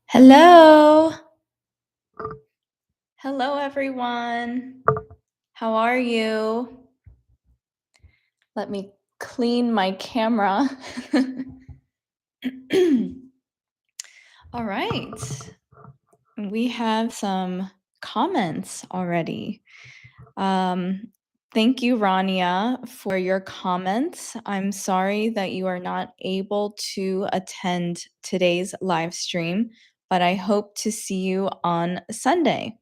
Hello. Hello, everyone. How are you? Let me clean my camera. All right. We have some comments already. Thank you, Rania, for your comments. I'm sorry that you are not able to attend today's live stream, but I hope to see you on Sunday.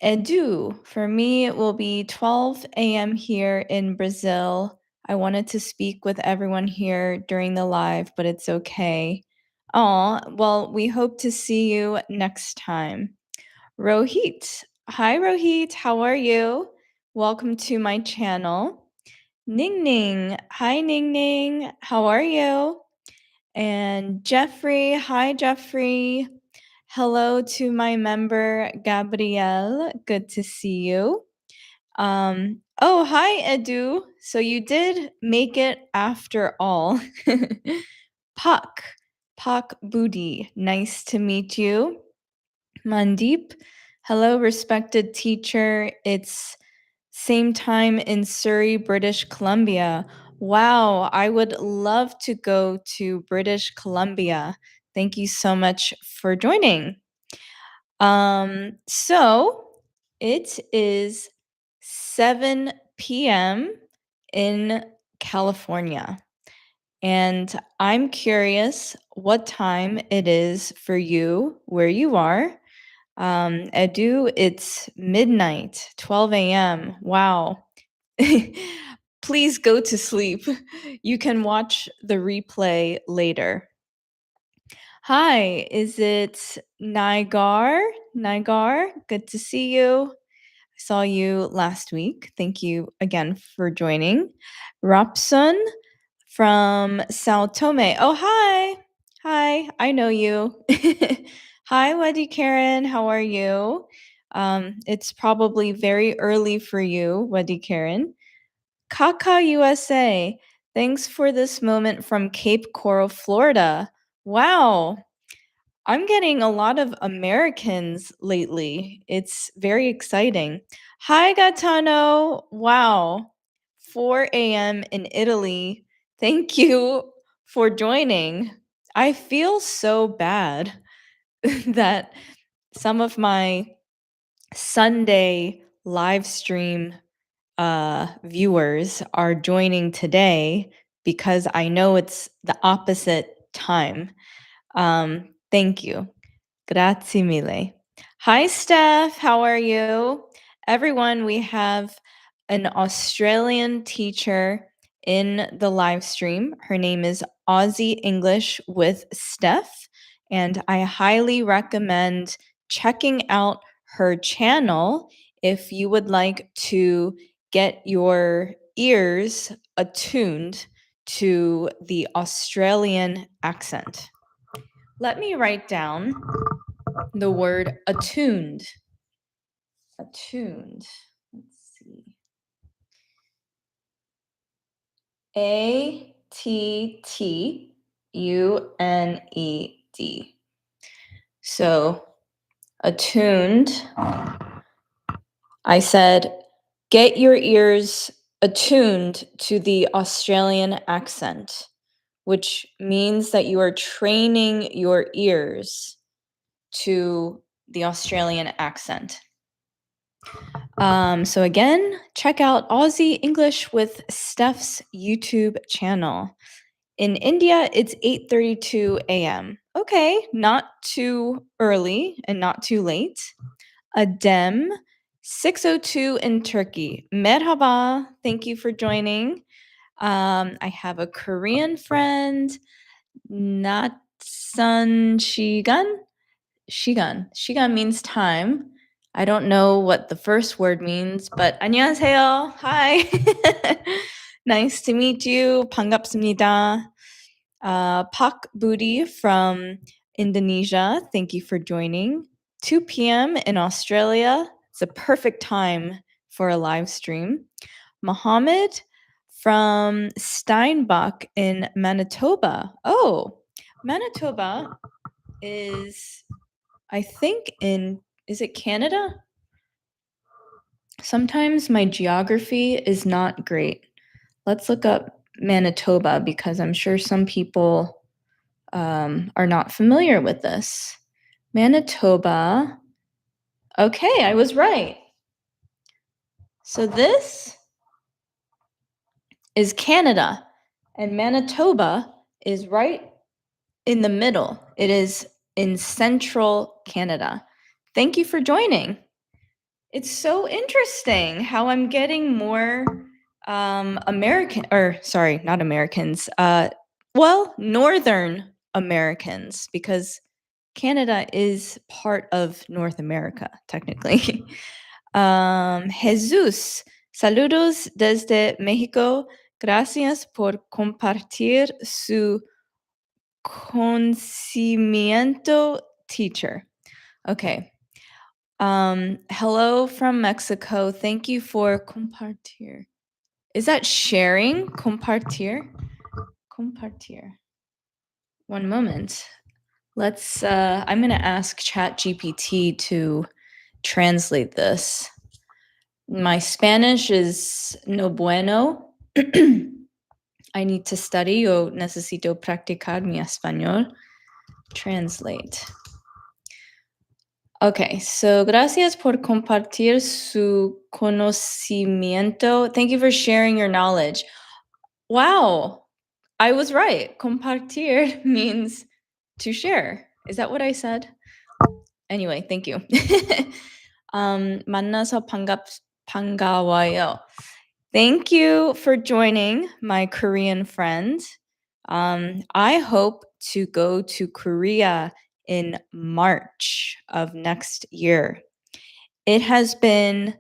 Edu, for me, it will be 12 a.m. here in Brazil. I wanted to speak with everyone here during the live, but it's okay. Oh, well, we hope to see you next time. Rohit. Hi, Rohit. How are you? Welcome to my channel. Ning Ning. Hi, Ning Ning. How are you? And Jeffrey. Hi, Jeffrey. Hello to my member, Gabrielle. Good to see you. Oh, hi, Edu. So you did make it after all. Pak. Pak Budi. Nice to meet you. Mandeep. Hello, respected teacher. It's same time in Surrey, British Columbia. Wow, I would love to go to British Columbia. Thank you so much for joining. So it is 7 p.m. in California. And I'm curious what time it is for you where you are. Edu, it's midnight, 12 a.m. Wow. Please go to sleep. You can watch the replay later. Hi, is it Nigar? Nigar, good to see you. I saw you last week. Thank you again for joining. Rapsun from Sao Tome. Oh, hi. Hi, I know you. Hi, Weddy Karen. How are you? It's probably very early for you, Weddy Karen. Kaka USA. Thanks for this moment from Cape Coral, Florida. Wow. I'm getting a lot of Americans lately. It's very exciting. Hi, Gaetano. Wow. 4 a.m. in Italy. Thank you for joining. I feel so bad that some of my Sunday live stream viewers are joining today because I know it's the opposite time. Thank you. Grazie mille. Hi, Steph. How are you? Everyone, we have an Australian teacher in the live stream. Her name is Aussie English with Steph, and I highly recommend checking out her channel if you would like to get your ears attuned to the Australian accent. Let me write down the word attuned. Attuned. Let's see. Attuned. So, attuned. I said, get your ears attuned to the Australian accent, which means that you are training your ears to the Australian accent. So again, check out Aussie English with Steph's YouTube channel. In India, it's 8:32 a.m. Okay, not too early and not too late. Adem, 6:02 in Turkey. Merhaba, thank you for joining. I have a Korean friend, Natsan Shigan. Shigan means time. I don't know what the first word means, but 안녕하세요. Hi. Nice to meet you. 반갑습니다. Pak Budi from Indonesia. Thank you for joining. 2 p.m. in Australia. It's a perfect time for a live stream. Mohammed from Steinbach in Manitoba. Oh, Manitoba is, I think, is it Canada? Sometimes my geography is not great. Let's look up Manitoba because I'm sure some people are not familiar with this. Manitoba. Okay, I was right. So this is Canada, and Manitoba is right in the middle. It is in central Canada. Thank you for joining. It's so interesting how I'm getting more American, or sorry, not Americans, well, Northern Americans, because Canada is part of North America, technically. Jesus, saludos desde México. Gracias por compartir su conocimiento, teacher. Okay. Hello from Mexico. Thank you for compartir. Is that sharing? Compartir? Compartir. One moment. Let's, I'm going to ask ChatGPT to translate this. My Spanish is no bueno. I need to study. Yo necesito practicar mi español. Translate. Okay, so gracias por compartir su conocimiento. Thank you for sharing your knowledge. Wow, I was right. Compartir means to share. Is that what I said? Anyway, thank you. 만나서 반가워요. Thank you for joining my Korean friend. I hope to go to Korea in March of next year. It has been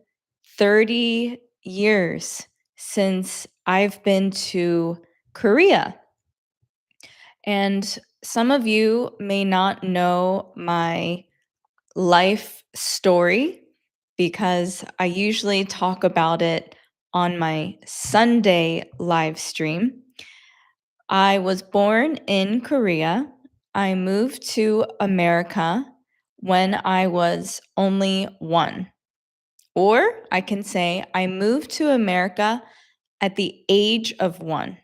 30 years since I've been to Korea. And some of you may not know my life story because I usually talk about it on my Sunday live stream. I was born in Korea. I moved to America when I was only 1. Or I can say I moved to America at the age of 1.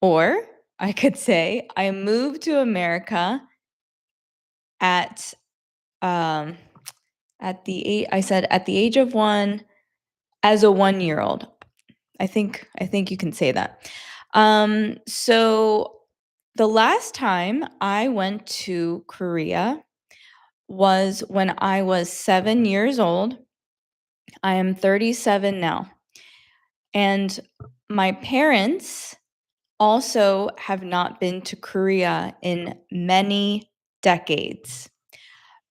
Or I could say I moved to America at at the age of 1 as a 1-year-old. I think you can say that. So the last time I went to Korea was when I was 7 years old. I am 37 now. And my parents also have not been to Korea in many decades.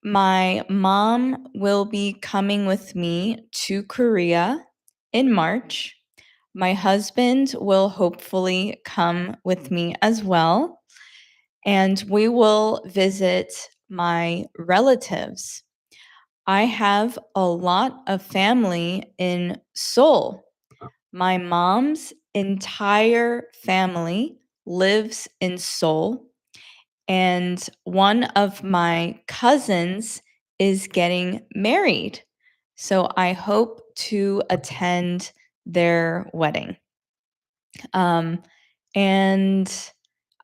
My mom will be coming with me to Korea in March. My husband will hopefully come with me as well. And we will visit my relatives. I have a lot of family in Seoul. My mom's entire family lives in Seoul, and one of my cousins is getting married. So I hope to attend their wedding. And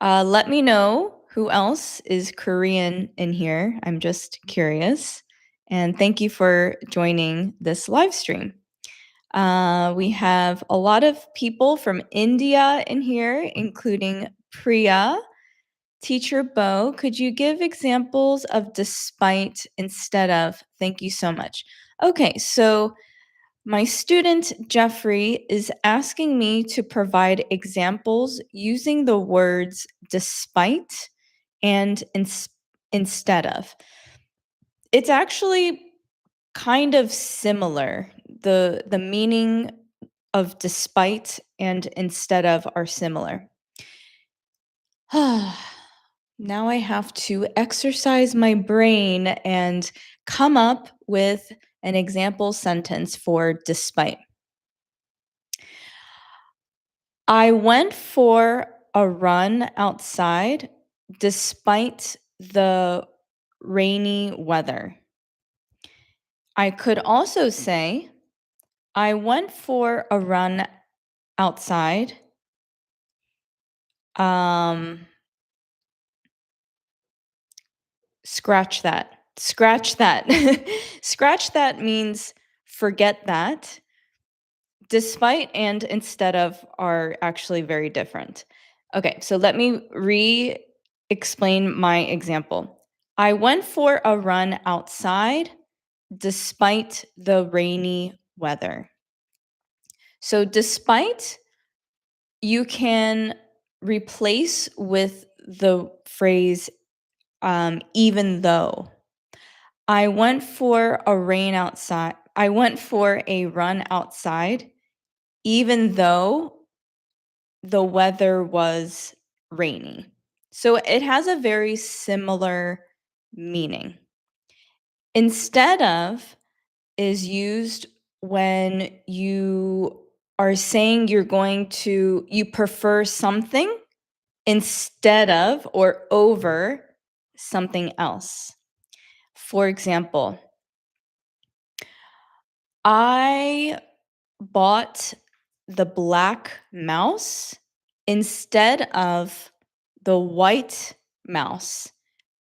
let me know who else is Korean in here. I'm just curious. And thank you for joining this live stream. We have a lot of people from India in here, including Priya. Teacher Bo, could you give examples of despite instead of? Thank you so much. Okay, so my student Jeffrey is asking me to provide examples using the words despite and instead of. It's actually kind of similar. The meaning of despite and instead of are similar. Now I have to exercise my brain and come up with an example sentence for despite. I went for a run outside despite the rainy weather. I could also say, I went for a run outside. Um, Scratch that. Scratch that. Scratch that means forget that. Despite and instead of are actually very different. Okay, so let me explain my example. I went for a run outside despite the rainy weather. So despite you can replace with the phrase even though. I went for a rain outside. I went for a run outside, even though the weather was rainy. So it has a very similar meaning. Instead of is used when you are saying you prefer something instead of or over something else. For example, I bought the black mouse instead of the white mouse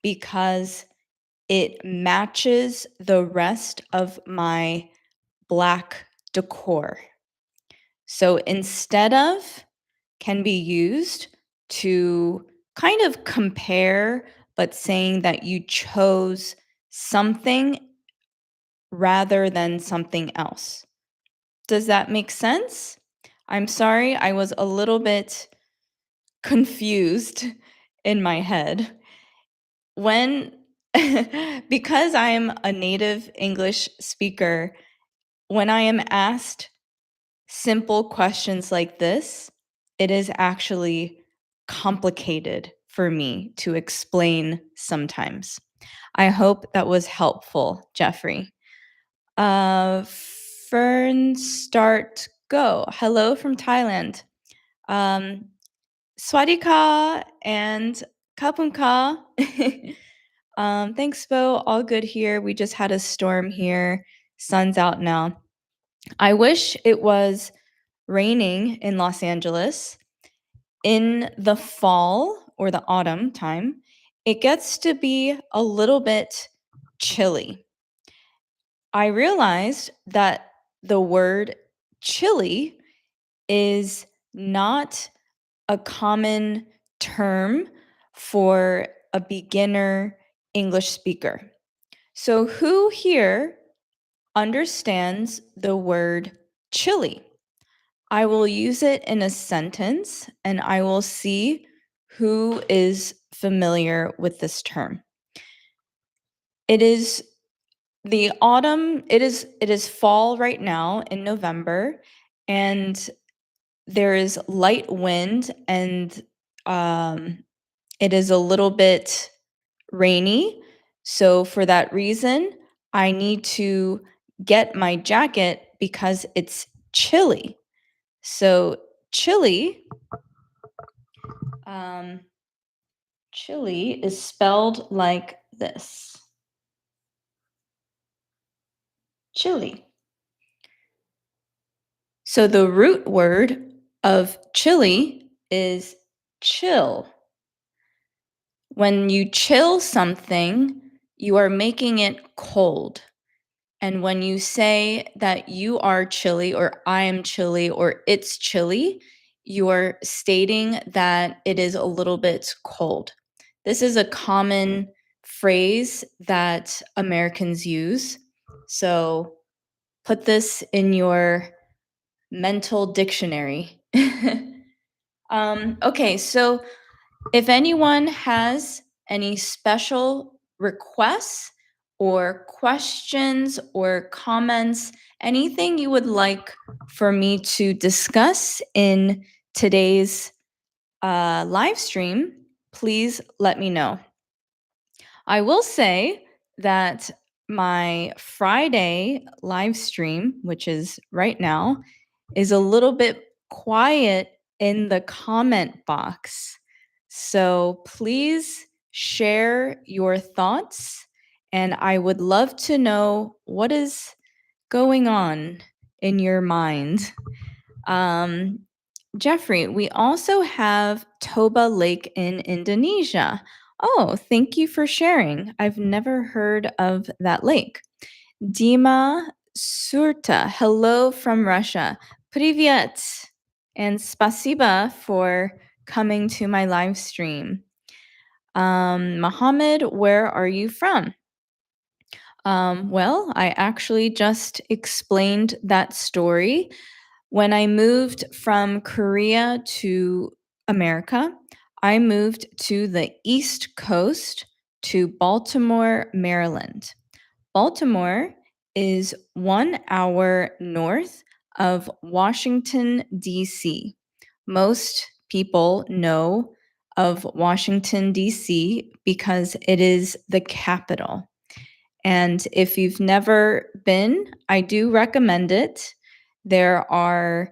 because it matches the rest of my black decor. So instead of can be used to kind of compare, but saying that you chose something rather than something else. Does that make sense? I'm sorry, I was a little bit confused in my head. When because I'm a native English speaker, when I am asked simple questions like this, it is actually complicated for me to explain sometimes. I hope that was helpful, Jeffrey. Fern Start Go. Hello from Thailand. Swadika and Kapunka. Thanks, Bo. All good here. We just had a storm here. Sun's out now. I wish it was raining in Los Angeles. In the fall or the autumn time, it gets to be a little bit chilly. I realized that the word chilly is not a common term for a beginner English speaker. So, who here understands the word chilly? I will use it in a sentence and I will see who is familiar with this term. It is the autumn, it is fall right now in November, and there is light wind and it is a little bit rainy. So for that reason, I need to get my jacket because it's chilly. So chilly, chilly is spelled like this. Chilly. So the root word of chilly is chill. When you chill something, you are making it cold. And when you say that you are chilly or I am chilly or it's chilly, you are stating that it is a little bit cold. This is a common phrase that Americans use. So put this in your mental dictionary. Okay, so if anyone has any special requests or questions or comments, anything you would like for me to discuss in today's live stream, please let me know. I will say that my Friday live stream, which is right now, is a little bit quiet in the comment box. So please share your thoughts, and I would love to know what is going on in your mind. Um, Jeffrey, we also have Toba Lake in Indonesia. Oh, thank you for sharing. I've never heard of that lake. Dima Surta, hello from Russia. Privyet, and spasiba for coming to my live stream. Mohammed, where are you from? Well, I actually just explained that story. When I moved from Korea to America, I moved to the East Coast to Baltimore, Maryland. Baltimore is 1 hour north of Washington, D.C. Most people know of Washington, D.C. because it is the capital. And if you've never been, I do recommend it. There are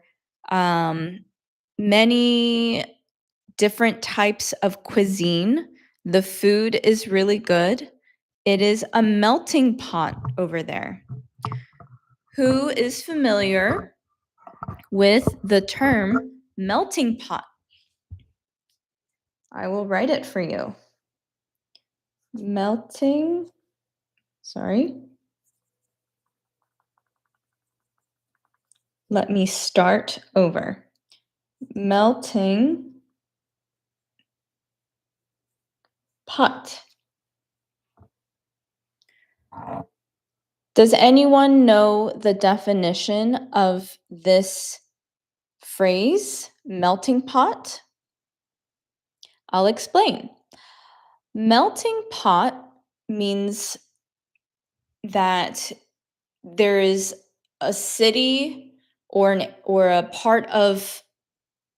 many different types of cuisine. The food is really good. It is a melting pot over there. Who is familiar with the term melting pot? I will write it for you. Melting, sorry. Let me start over. Melting pot. Does anyone know the definition of this phrase, melting pot? I'll explain. Melting pot means that there is a city or a part of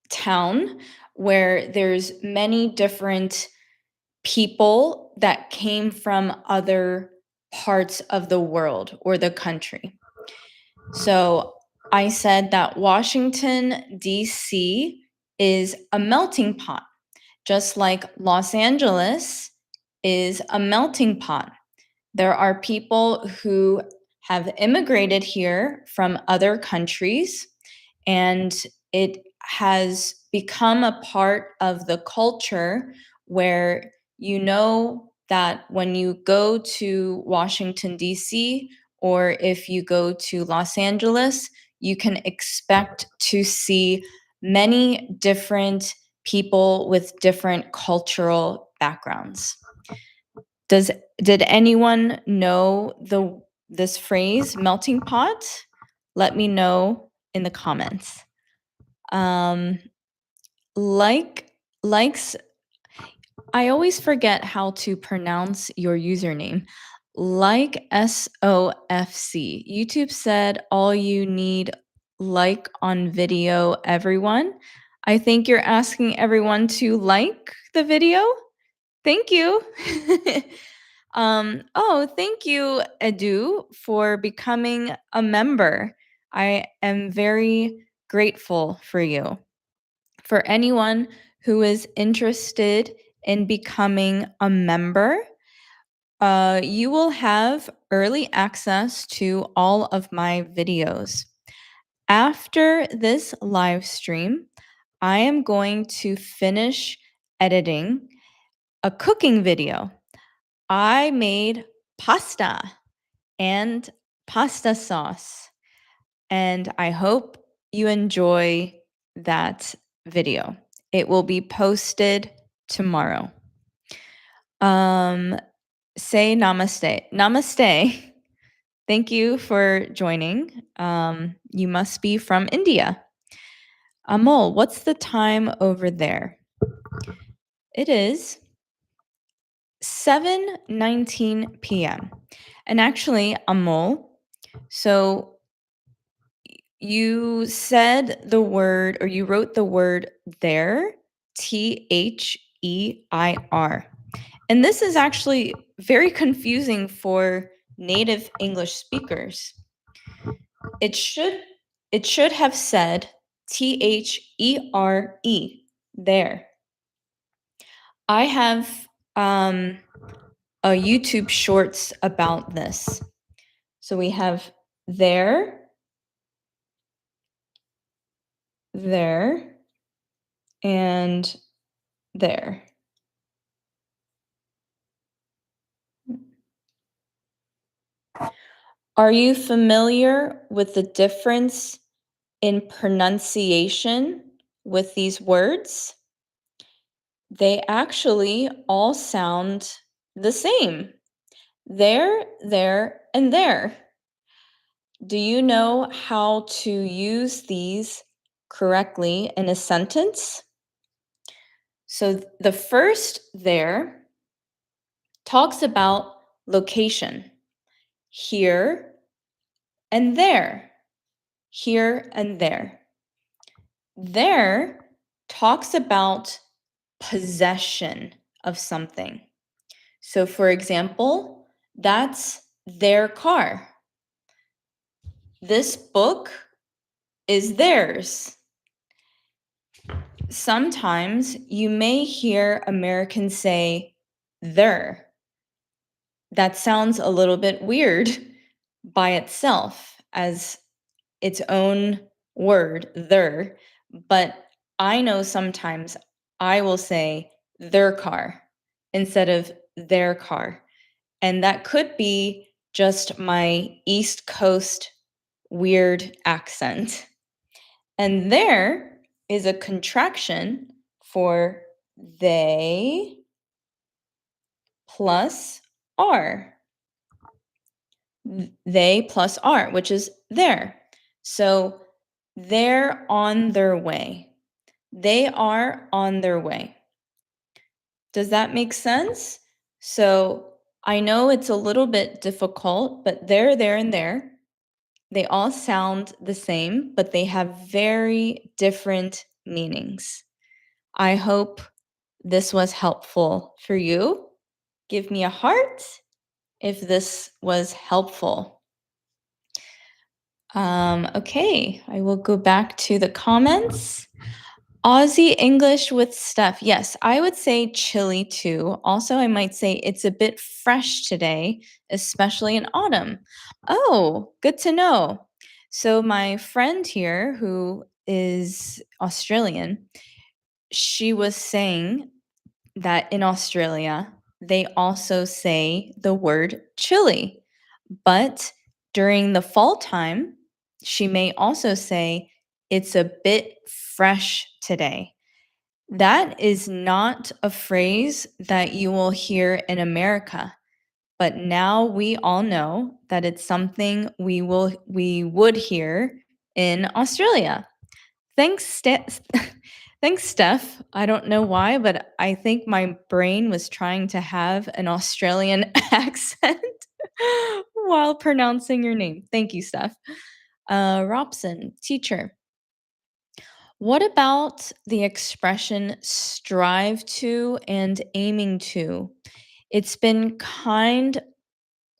town where there's many different people that came from other parts of the world or the country. So I said that Washington, D.C. is a melting pot, just like Los Angeles is a melting pot. There are people who have immigrated here from other countries, and it has become a part of the culture where you know that when you go to Washington, D.C., or if you go to Los Angeles, you can expect to see many different people with different cultural backgrounds. Did anyone know this phrase, melting pot? Let me know in the comments. Likes, I always forget how to pronounce your username. Like SOFC. YouTube said all you need like on video, everyone. I think you're asking everyone to like the video. Thank you. Thank you, Edu, for becoming a member. I am very grateful for you. For anyone who is interested in becoming a member, you will have early access to all of my videos. After this live stream, I am going to finish editing a cooking video. I made pasta and pasta sauce, and I hope you enjoy that video. It will be posted tomorrow. Say namaste. Namaste. Thank you for joining. You must be from India. Amol, what's the time over there? It is 7:19 p.m. And actually, Amol, so you said the word, or you wrote the word there, Their. And this is actually very confusing for native English speakers. It should have said There, there. I have a YouTube shorts about this. So we have there, and there. Are you familiar with the difference in pronunciation with these words? They actually all sound the same. There, and there. Do you know how to use these correctly in a sentence? So the first there talks about location. Here and there. Here and there. There talks about possession of something. So, for example, that's their car. This book is theirs. Sometimes you may hear Americans say their. That sounds a little bit weird by itself as its own word, their, but I know sometimes I will say their car instead of their car. And that could be just my East Coast weird accent. And there is a contraction for they plus are. They plus are, which is there. So they're on their way. They are on their way. Does that make sense? So I know it's a little bit difficult, but there, and there, they all sound the same, but they have very different meanings. I hope this was helpful for you. Give me a heart if this was helpful. Okay, I will go back to the comments. Aussie English with Steph. Yes, I would say chilly too. Also, I might say it's a bit fresh today, especially in autumn. Oh, good to know. So, my friend here, who is Australian, she was saying that in Australia, they also say the word chilly. But during the fall time, she may also say it's a bit fresh today. That is not a phrase that you will hear in America, but now we all know that it's something we would hear in Australia. Thanks, Thanks, Steph. I don't know why, but I think my brain was trying to have an Australian accent while pronouncing your name. Thank you, Steph. Robson, teacher. What about the expression strive to and aiming to? It's been kind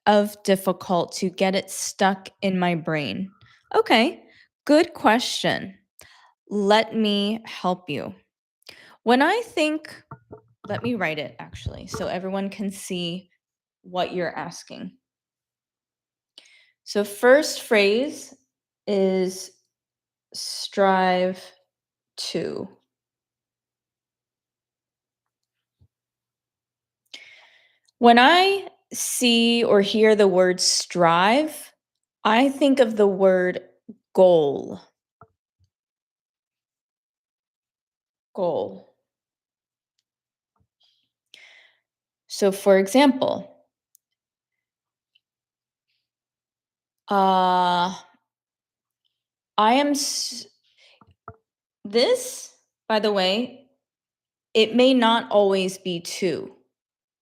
of difficult to get it stuck in my brain. Okay, good question. Let me help you. When I think, let me write it actually so everyone can see what you're asking. So, first phrase is strive to. When I see or hear the word strive, I think of the word goal. Goal. So, for example, I am. This, by the way, it may not always be to.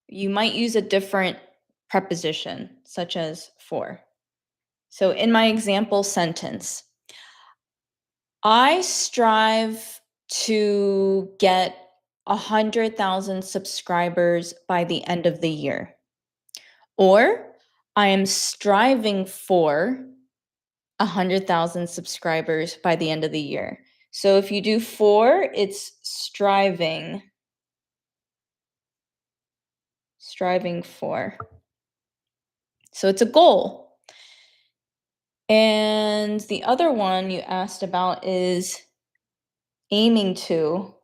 You might use a different preposition, such as for. So, in my example sentence, I strive to get 100,000 subscribers by the end of the year. Or I am striving for 100,000 subscribers by the end of the year. So if you do for, it's striving. striving for. So it's a goal. And the other one you asked about is aiming to.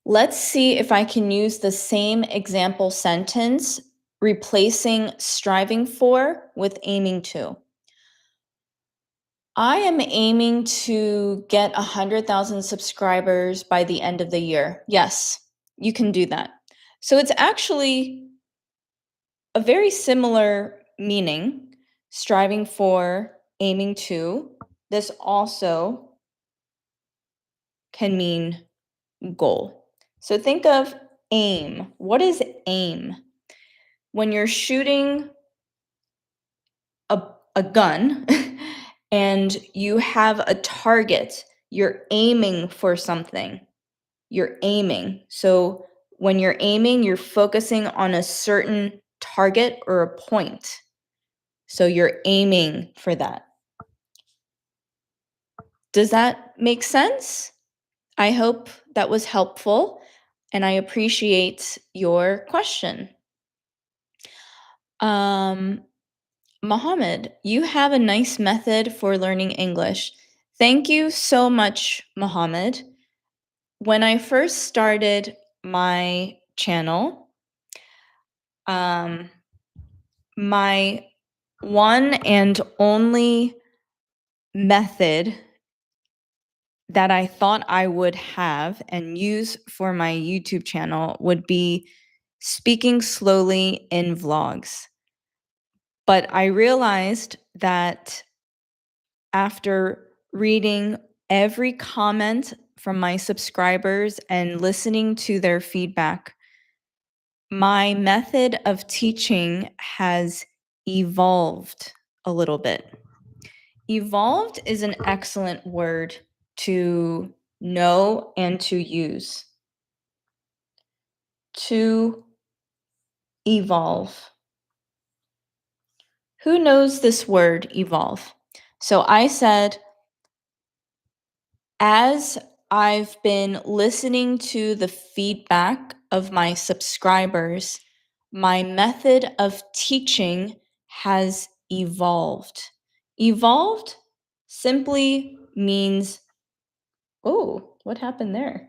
Let's see if I can use the same example sentence, replacing striving for with aiming to. I am aiming to get 100,000 subscribers by the end of the year. Yes, you can do that. So it's actually a very similar meaning, striving for, aiming to. This also can mean goal. So think of aim. What is aim? When you're shooting a gun and you have a target, you're aiming for something. You're aiming. So when you're aiming, you're focusing on a certain target or a point. So you're aiming for that. Does that make sense? I hope that was helpful, and I appreciate your question. Mohammed, you have a nice method for learning English. Thank you so much, Mohammed. When I first started my channel, my one and only method that I thought I would have and use for my YouTube channel would be speaking slowly in vlogs. But I realized that after reading every comment from my subscribers and listening to their feedback, my method of teaching has evolved a little bit. Evolved is an excellent word to know and to use. To evolve. Who knows this word, evolve? So I said, as I've been listening to the feedback of my subscribers, my method of teaching has evolved. Evolved simply means, oh, what happened there?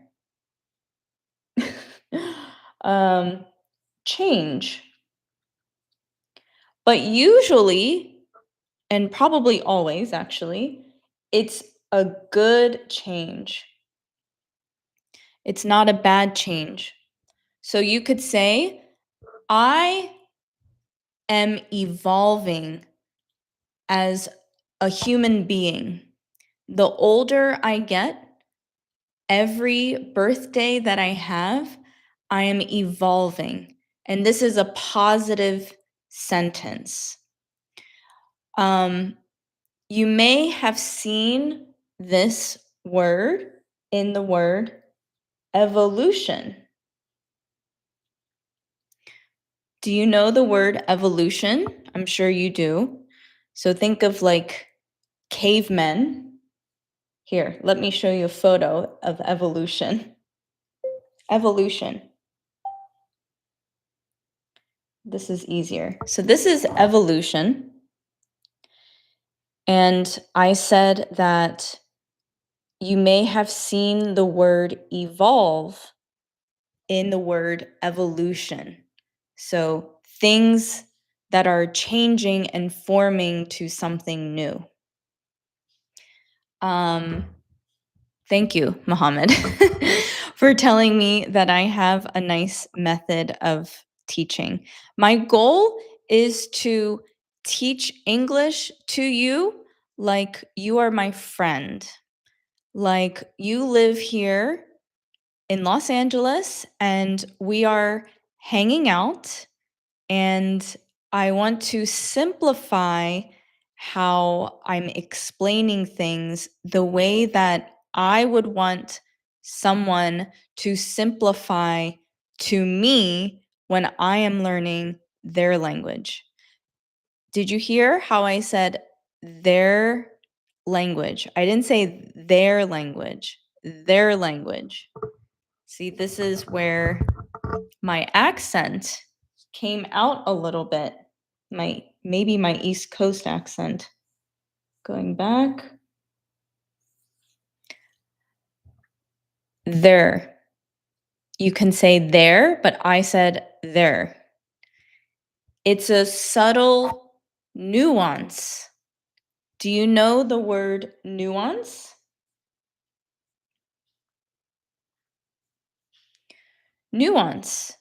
Change. But usually, and probably always actually, it's a good change. It's not a bad change. So you could say, I am evolving as a human being. The older I get, every birthday that I have, I am evolving. And this is a positive sentence. You may have seen this word in the word evolution. Do you know the word evolution? I'm sure you do. So think of like cavemen. Here, let me show you a photo of evolution. Evolution. This is easier. So this is evolution. And I said that you may have seen the word evolve in the word evolution. So things that are changing and forming to something new. Thank you, Mohammed, for telling me that I have a nice method of teaching. My goal is to teach English to you like you are my friend, like you live here in Los Angeles and we are hanging out, and I want to simplify how I'm explaining things the way that I would want someone to simplify to me when I am learning their language. Did you hear how I said their language? I didn't say their language, their language. See, this is where my accent came out a little bit. Maybe my East Coast accent. Going back. There. You can say there, but I said there. It's a subtle nuance. Do you know the word nuance? Nuance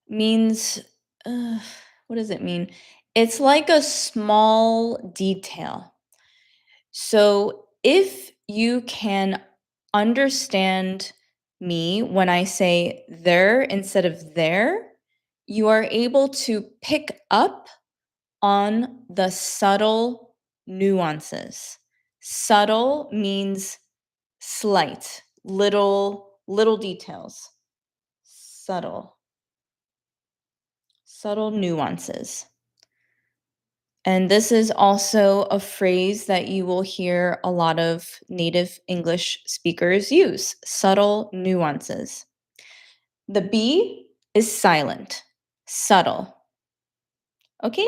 means, what does it mean? It's like a small detail. So if you can understand me when I say there instead of there, you are able to pick up on the subtle nuances. Subtle means slight, little details. Subtle nuances. And this is also a phrase that you will hear a lot of native English speakers use, subtle nuances. The B is silent, subtle. Okay?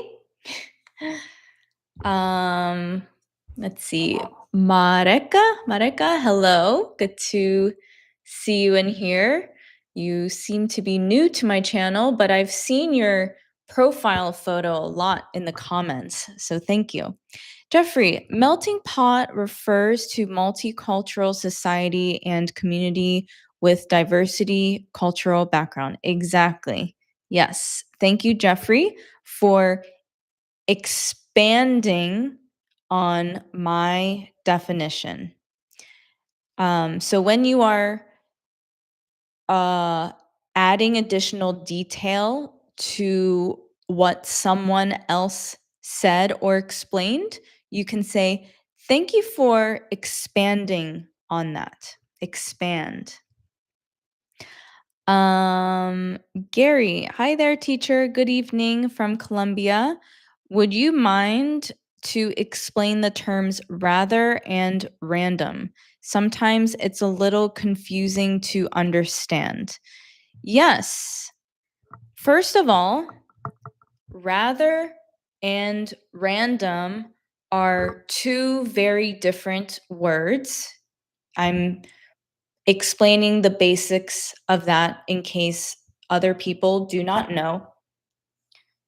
Let's see. Mareka, hello. Good to see you in here. You seem to be new to my channel, but I've seen your profile photo a lot in the comments, so thank you. Jeffrey, melting pot refers to multicultural society and community with diversity cultural background. Exactly. Yes. Thank you, Jeffrey, for expanding on my definition. So when you are adding additional detail to what someone else said or explained, you can say, thank you for expanding on that. Expand. Gary, hi there, teacher. Good evening from Colombia. Would you mind to explain the terms rather and random? Sometimes it's a little confusing to understand. Yes. First of all, rather and random are two very different words. I'm explaining the basics of that in case other people do not know.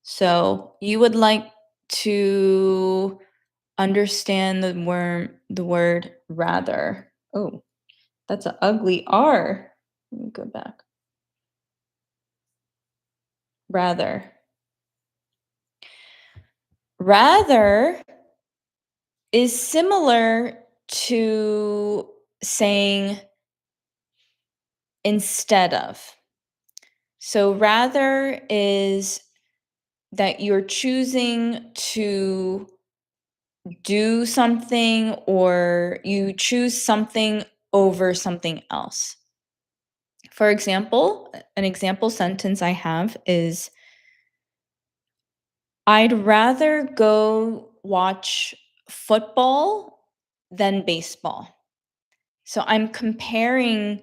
So you would like to understand the word rather. Oh, that's an ugly R. Let me go back. Rather. Rather is similar to saying instead of. So rather is that you're choosing to do something or you choose something over something else. For example, an example sentence I have is, I'd rather go watch football than baseball. So I'm comparing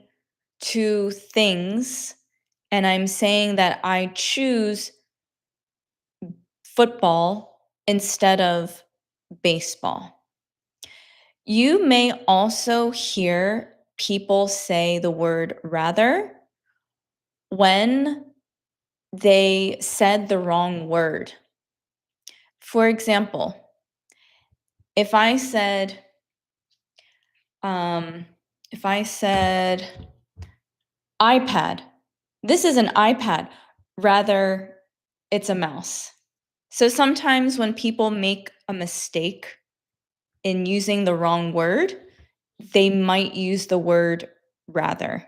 two things and I'm saying that I choose football instead of baseball. You may also hear people say the word rather when they said the wrong word. For example, if I said iPad, this is an iPad, rather it's a mouse. So sometimes when people make a mistake in using the wrong word, they might use the word rather.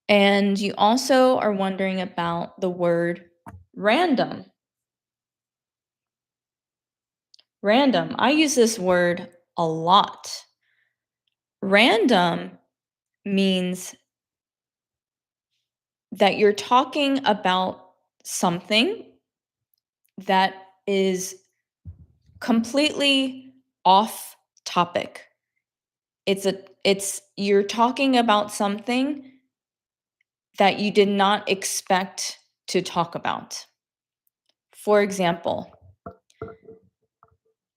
And you also are wondering about the word random. Random, I use this word a lot. Random means that you're talking about something that is completely off topic. It's you're talking about something that you did not expect to talk about. For example,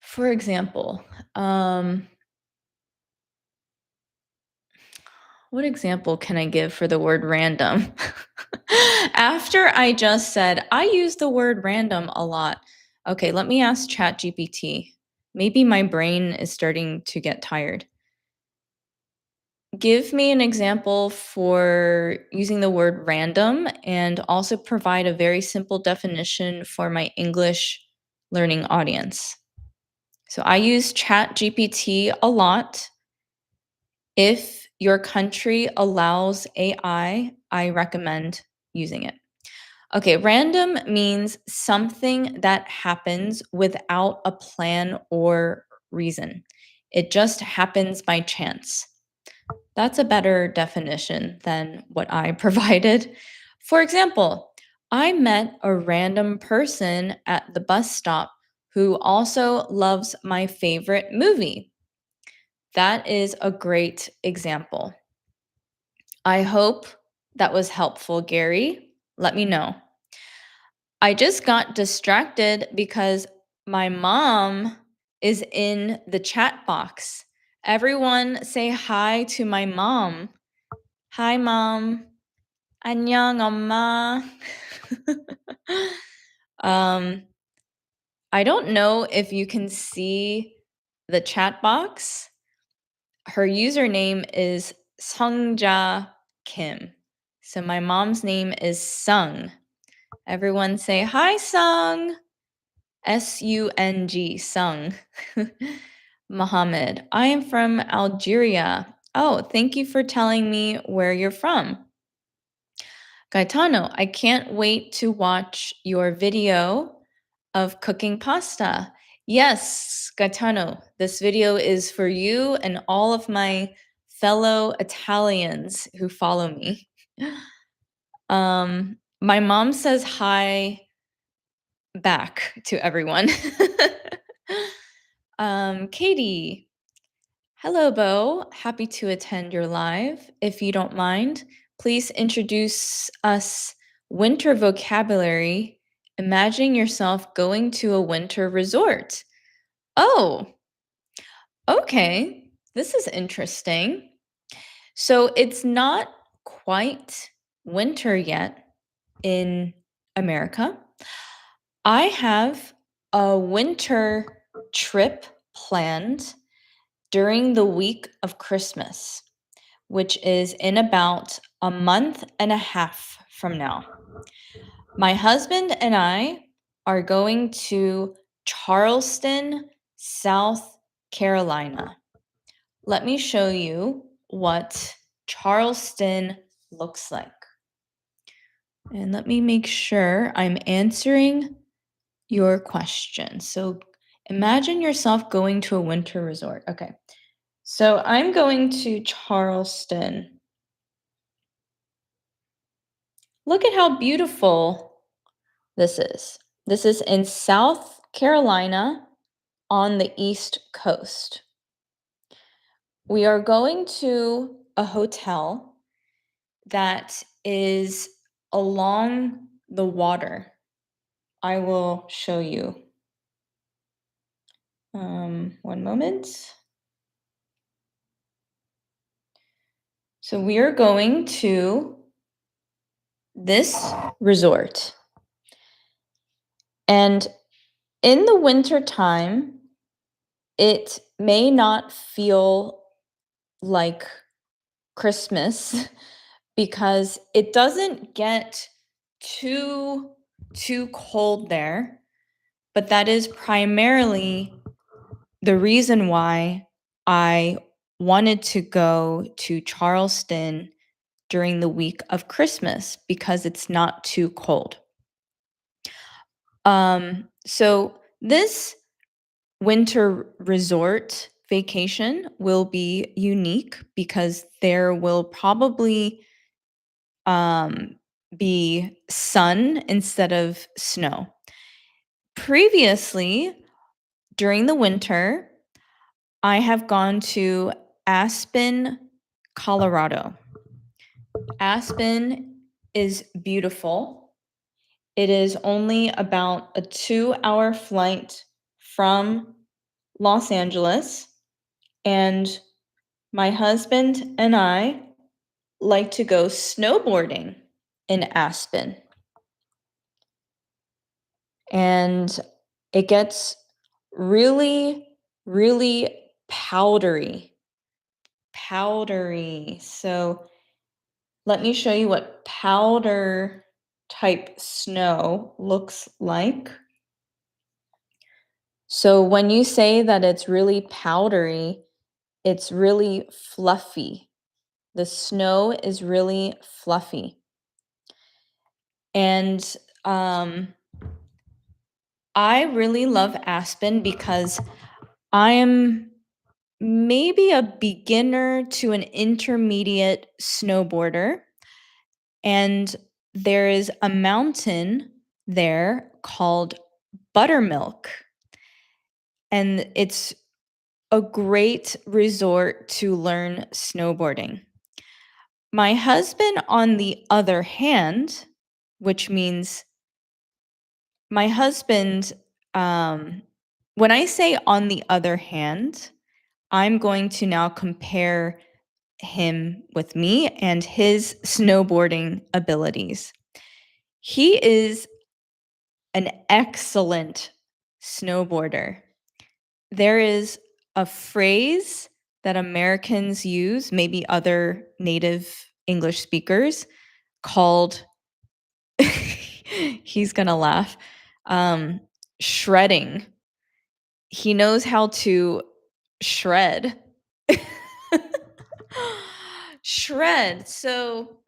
for example, um, what example can I give for the word random? After I just said, I use the word random a lot. Okay, let me ask ChatGPT. Maybe my brain is starting to get tired. Give me an example for using the word random and also provide a very simple definition for my English learning audience. So I use ChatGPT a lot. If your country allows AI, I recommend using it. Okay, random means something that happens without a plan or reason. It just happens by chance. That's a better definition than what I provided. For example, I met a random person at the bus stop who also loves my favorite movie. That is a great example. I hope that was helpful, Gary. Let me know. I just got distracted because my mom is in the chat box. Everyone say hi to my mom. Hi, mom. 안녕, 엄마. um, I don't know if you can see the chat box. Her username is Sungja Kim. So my mom's name is Sung. Everyone say hi, Sung. Sung, Sung. Mohammed, I am from Algeria. Oh, thank you for telling me where you're from. Gaetano, I can't wait to watch your video of cooking pasta. Yes, Gaetano, this video is for you and all of my fellow Italians who follow me. My mom says hi back to everyone. Katie, hello, Bo. Happy to attend your live. If you don't mind, please introduce us winter vocabulary. Imagine yourself going to a winter resort. Oh, okay. This is interesting. So it's not quite winter yet in America. I have a winter trip planned during the week of Christmas, which is in about a month and a half from now. My husband and I are going to Charleston, South Carolina. Let me show you what Charleston looks like. And let me make sure I'm answering your question. So imagine yourself going to a winter resort. Okay. So I'm going to Charleston. Look at how beautiful this is. This is in South Carolina on the East Coast. We are going to a hotel that is along the water. I will show you. One moment. So we are going to this resort. And in the winter time, it may not feel like Christmas because it doesn't get too cold there, but that is primarily the reason why I wanted to go to Charleston during the week of Christmas because it's not too cold. So this winter resort vacation will be unique because there will probably be sun instead of snow. Previously, during the winter, I have gone to Aspen, Colorado. Aspen is beautiful. It is only about a 2-hour flight from Los Angeles, and my husband and I like to go snowboarding in Aspen. And it gets really, really powdery. Powdery. So let me show you what powder type snow looks like. So when you say that it's really powdery, it's really fluffy. The snow is really fluffy. And I really love Aspen because I am maybe a beginner to an intermediate snowboarder. And there is a mountain there called Buttermilk. And it's a great resort to learn snowboarding. My husband, on the other hand, which means my husband, when I say on the other hand, I'm going to now compare him with me and his snowboarding abilities. He is an excellent snowboarder. There is a phrase that Americans use, maybe other native English speakers, called, he's gonna laugh, shredding. He knows how to shred. Shred. So,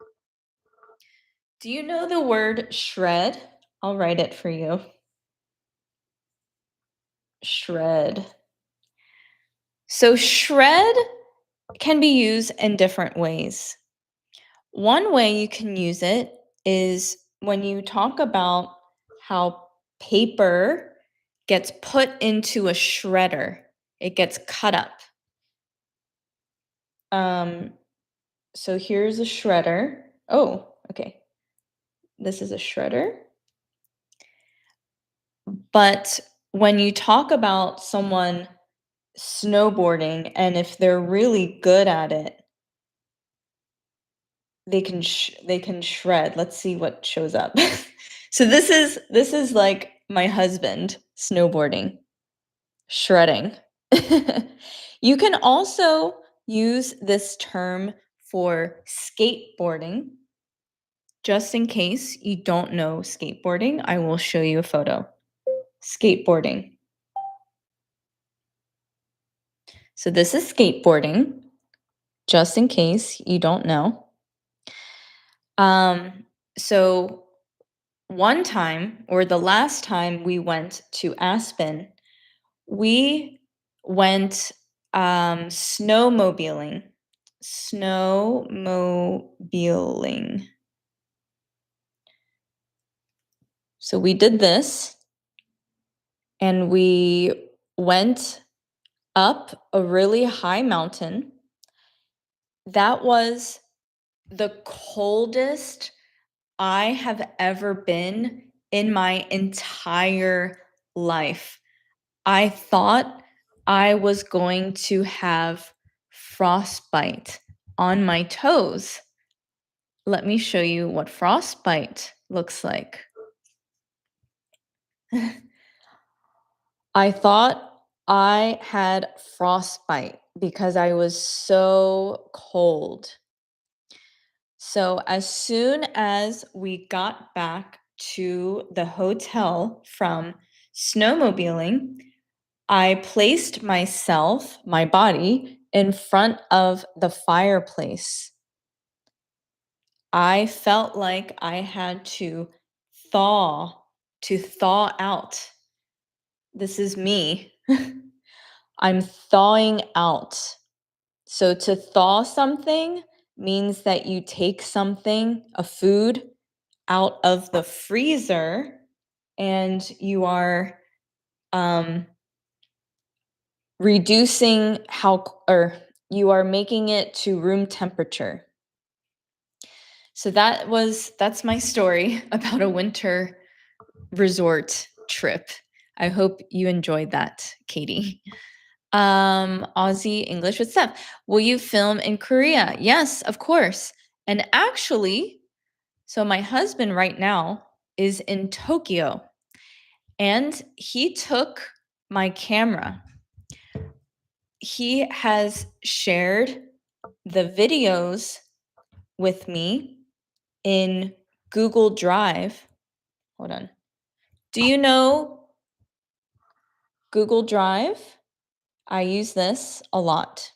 do you know the word shred? I'll write it for you. Shred. So, shred can be used in different ways. One way you can use it is when you talk about how paper gets put into a shredder, it gets cut up. So here's a shredder. Oh, okay. This is a shredder. But when you talk about someone snowboarding and if they're really good at it, they can shred. Let's see what shows up. So this is like my husband snowboarding, shredding. You can also use this term for skateboarding. Just in case you don't know skateboarding, I will show you a photo. Skateboarding. So this is skateboarding, just in case you don't know. So one time, or the last time we went to Aspen, we went snowmobiling. Snowmobiling. So we did this, and we went up a really high mountain. That was the coldest I have ever been in my entire life. I thought I was going to have frostbite on my toes. Let me show you what frostbite looks like. I thought I had frostbite because I was so cold. So as soon as we got back to the hotel from snowmobiling, I placed myself, my body, in front of the fireplace. I felt like I had to thaw out. This is me. I'm thawing out. So to thaw something means that you take something, a food, out of the freezer and you are reducing you are making it to room temperature. So that's my story about a winter resort trip. I hope you enjoyed that, Katie. Aussie English with Steph. Will you film in Korea? Yes, of course. And actually, so my husband right now is in Tokyo and he took my camera. He has shared the videos with me in Google Drive. Hold on. Do you know Google Drive? I use this a lot.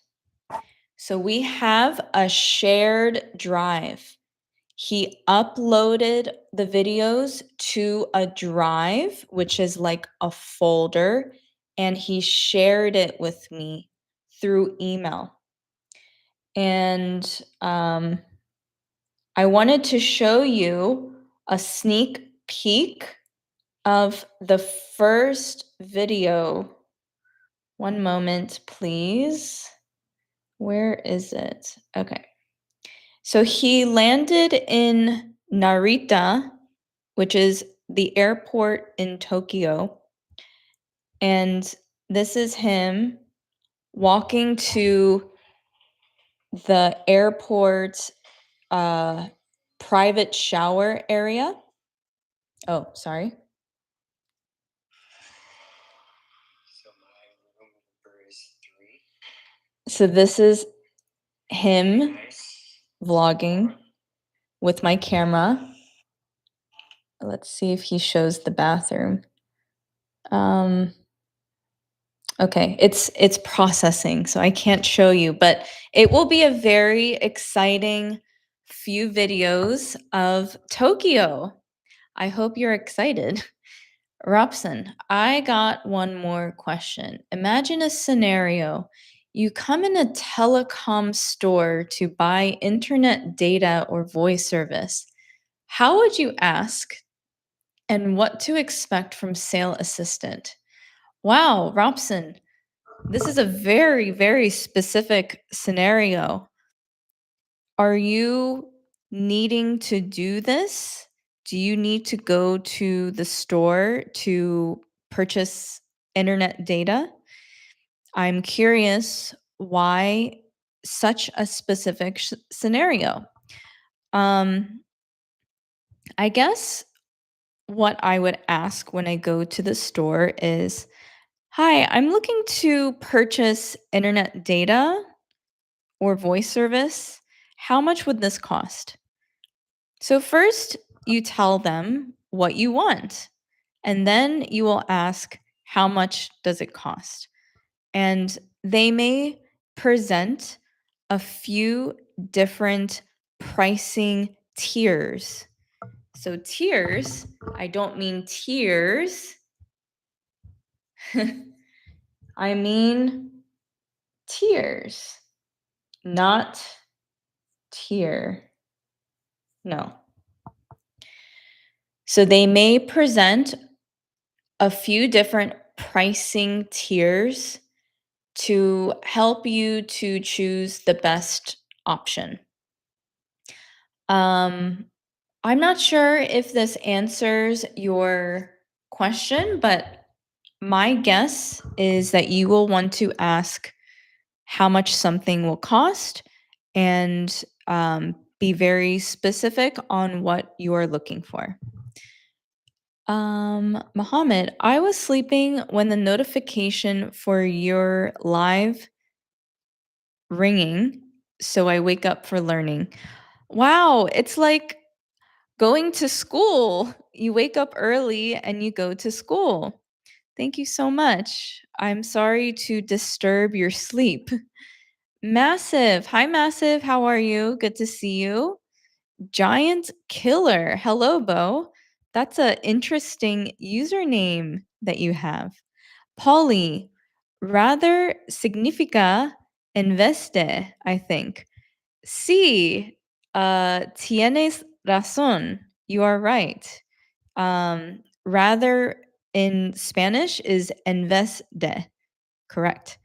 So we have a shared drive. He uploaded the videos to a drive, which is like a folder, and he shared it with me through email. And I wanted to show you a sneak peek of the first video. One moment, please. Where is it? Okay. So he landed in Narita, which is the airport in Tokyo. And this is him walking to the airport private shower area. Oh, sorry. So this is him vlogging with my camera. Let's see if he shows the bathroom. Okay, it's processing, so I can't show you, but it will be a very exciting few videos of Tokyo. I hope you're excited. Robson, I got one more question. Imagine a scenario. You come in a telecom store to buy internet data or voice service. How would you ask and what to expect from sale assistant? Wow, Robson, this is a very, very specific scenario. Are you needing to do this? Do you need to go to the store to purchase internet data? I'm curious why such a specific scenario. I guess what I would ask when I go to the store is, hi, I'm looking to purchase internet data or voice service. How much would this cost? So first, you tell them what you want, and then you will ask, how much does it cost? And they may present a few different pricing tiers. So tiers, I don't mean tears. I mean tiers, not tier. No. So they may present a few different pricing tiers to help you to choose the best option. I'm not sure if this answers your question, but my guess is that you will want to ask how much something will cost and be very specific on what you are looking for. Mohammed, I was sleeping when the notification for your live ringing, so I wake up for learning. Wow, it's like going to school. You wake up early and you go to school. Thank you so much. I'm sorry to disturb your sleep. Massive. Hi, Massive. How are you? Good to see you. Giant Killer. Hello, Bo. That's an interesting username that you have. Polly. Rather significa investe, I think. Sí, tienes razón. You are right. Rather in Spanish is investe. Correct.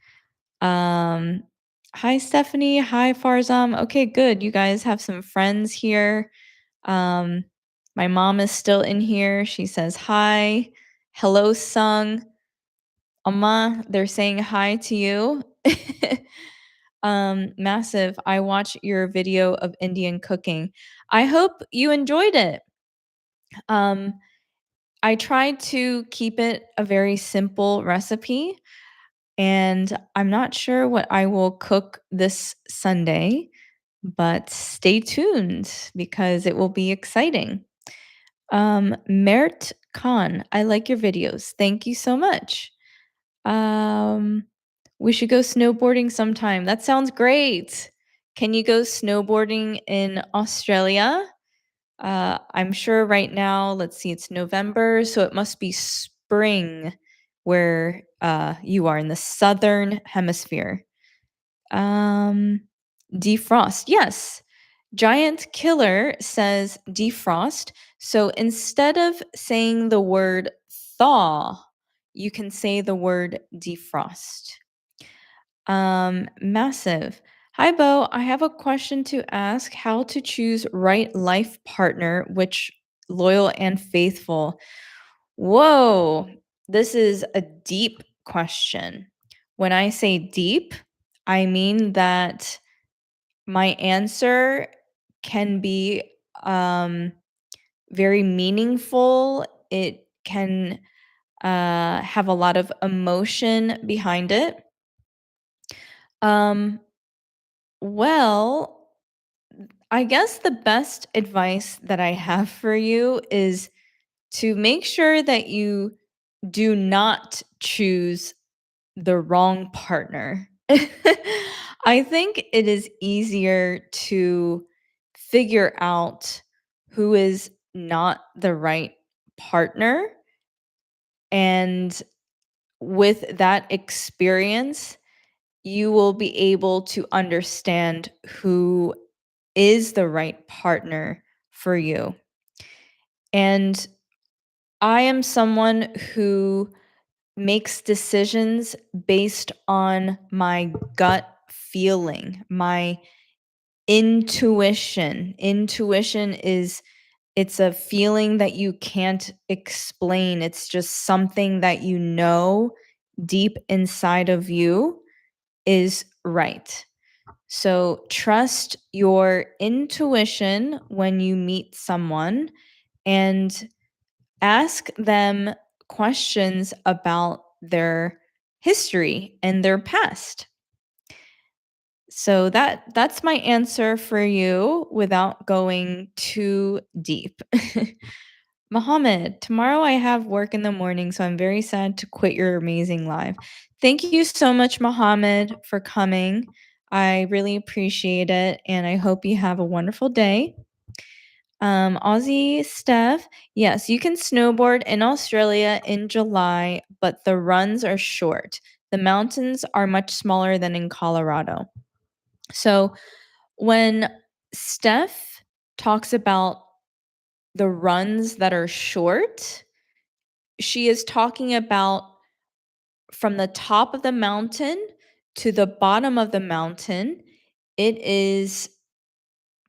Hi, Stephanie. Hi, Farzam. Okay, good. You guys have some friends here. Um, my mom is still in here. She says hi. Hello, Sung. Amma, they're saying hi to you. Massive. I watched your video of Indian cooking. I hope you enjoyed it. Um, I tried to keep it a very simple recipe, and I'm not sure what I will cook this Sunday, but stay tuned because it will be exciting. Mert Khan, I like your videos. Thank you so much. Um, we should go snowboarding sometime. That sounds great. Can you go snowboarding in Australia? I'm sure right now, let's see, it's November, so it must be spring where you are in the southern hemisphere. Um, defrost. Yes. Giant Killer says defrost. So instead of saying the word thaw, you can say the word defrost. Massive. Hi, Bo. I have a question to ask how to choose right life partner, which loyal and faithful. Whoa, this is a deep question. When I say deep, I mean that my answer can be very meaningful. It can have a lot of emotion behind it. Um, well, I guess the best advice that I have for you is to make sure that you do not choose the wrong partner. I think it is easier to figure out who is not the right partner. And with that experience, you will be able to understand who is the right partner for you. And I am someone who makes decisions based on my gut feeling, my intuition. Intuition is it's a feeling that you can't explain. It's just something that you know deep inside of you is right. So trust your intuition when you meet someone and ask them questions about their history and their past. So that's my answer for you without going too deep. Mohammed, tomorrow I have work in the morning, so I'm very sad to quit your amazing live. Thank you so much, Mohammed, for coming. I really appreciate it, and I hope you have a wonderful day. Aussie Steph, yes, you can snowboard in Australia in July, but the runs are short. The mountains are much smaller than in Colorado. So when Steph talks about the runs that are short, she is talking about from the top of the mountain to the bottom of the mountain, it is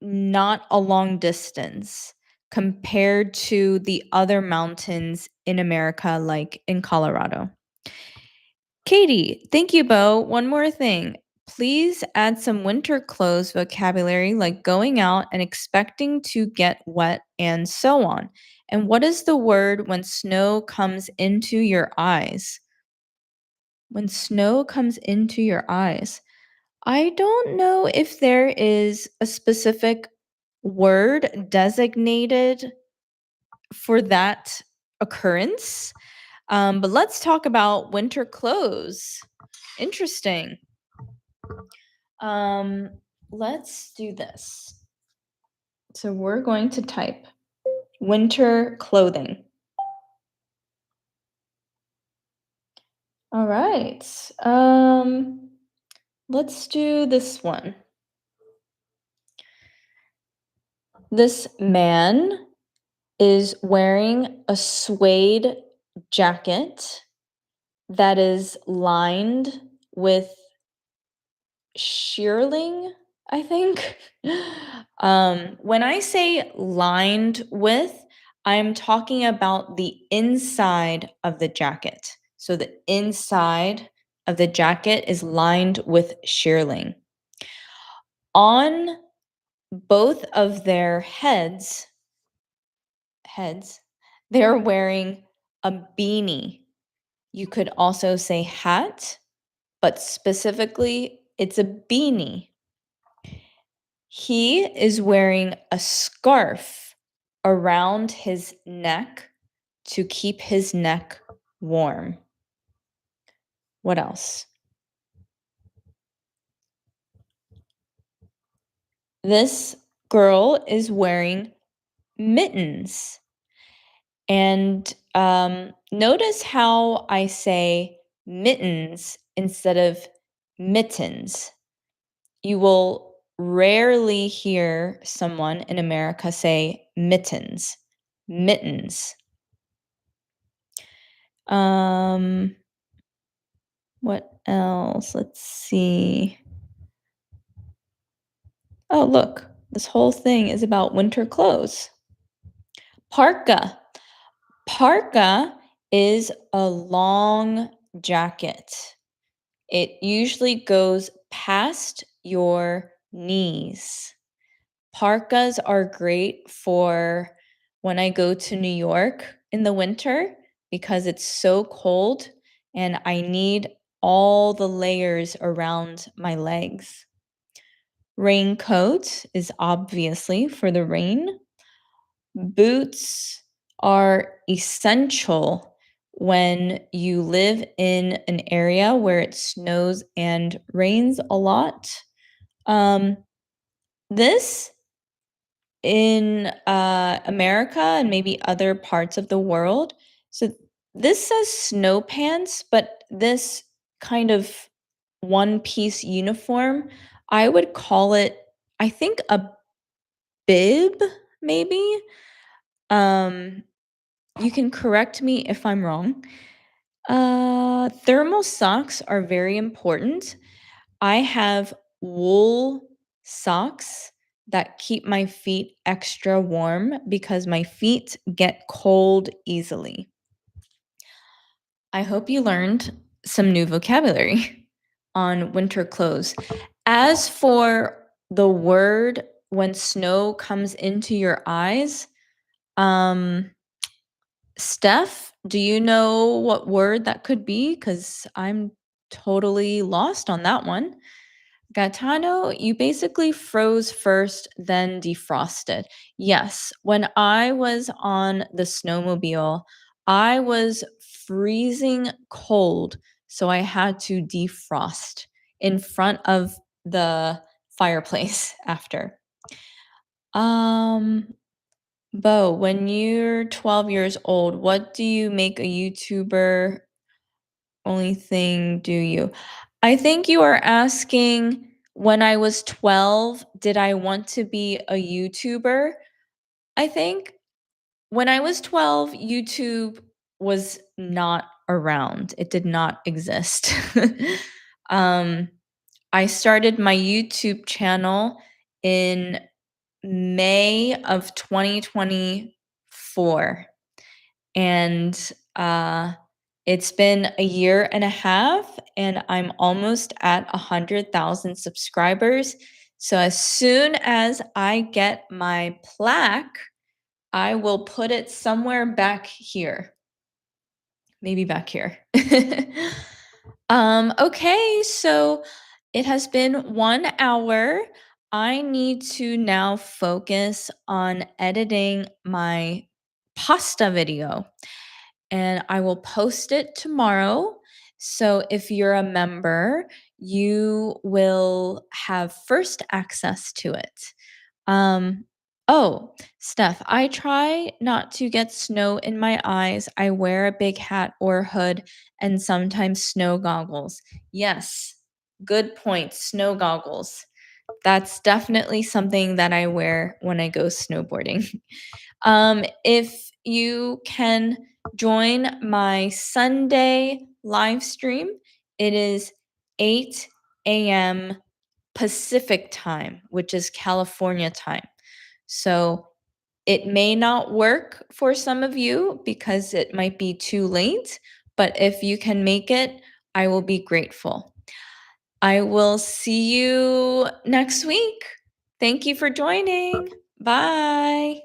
not a long distance compared to the other mountains in America, like in Colorado. Katie, thank you, Bo. One more thing. Please add some winter clothes vocabulary like going out and expecting to get wet and so on. And what is the word when snow comes into your eyes? When snow comes into your eyes. I don't know if there is a specific word designated for that occurrence. But let's talk about winter clothes. Interesting. Um, let's do this. So we're going to type winter clothing. All right. Let's do this one. This man is wearing a suede jacket that is lined with shearling, I think. When I say lined with, I'm talking about the inside of the jacket. So the inside of the jacket is lined with shearling. On both of their heads, they're wearing a beanie. You could also say hat, but specifically, it's a beanie. He is wearing a scarf around his neck to keep his neck warm. What else? This girl is wearing mittens. And notice how I say mittens instead of mittens. You will rarely hear someone in America say mittens. Mittens. What else? Let's see. Oh, look. This whole thing is about winter clothes. Parka. Parka is a long jacket. It usually goes past your knees. Parkas are great for when I go to New York in the winter because it's so cold and I need all the layers around my legs. Raincoat is obviously for the rain. Boots are essential when you live in an area where it snows and rains a lot. This in America and maybe other parts of the world. So this says snow pants, but this kind of one piece uniform, I would call it, I think, a bib, maybe. You can correct me if I'm wrong. Thermal socks are very important. I have wool socks that keep my feet extra warm because my feet get cold easily. I hope you learned some new vocabulary on winter clothes. As for the word when snow comes into your eyes, Steph, do you know what word that could be? Because I'm totally lost on that one. Gaetano, you basically froze first, then defrosted. Yes, when I was on the snowmobile, I was freezing cold, so I had to defrost in front of the fireplace after. Um, Bo, when you're 12 years old, what do you make a YouTuber only thing do you? I think you are asking when I was 12, did I want to be a YouTuber? I think when I was 12, YouTube was not around. It did not exist. um, I started my YouTube channel in May of 2024. And it's been a year and a half, and I'm almost at 100,000 subscribers. So as soon as I get my plaque, I will put it somewhere back here. Maybe back here. Okay, so it has been 1 hour. I need to now focus on editing my pasta video and I will post it tomorrow. So if you're a member, you will have first access to it. Oh, Steph, I try not to get snow in my eyes. I wear a big hat or hood and sometimes snow goggles. Yes, good point. Snow goggles. That's definitely something that I wear when I go snowboarding. If you can join my Sunday live stream, it is 8 a.m. Pacific time, which is California time. So it may not work for some of you because it might be too late, but if you can make it, I will be grateful. I will see you next week. Thank you for joining. Bye.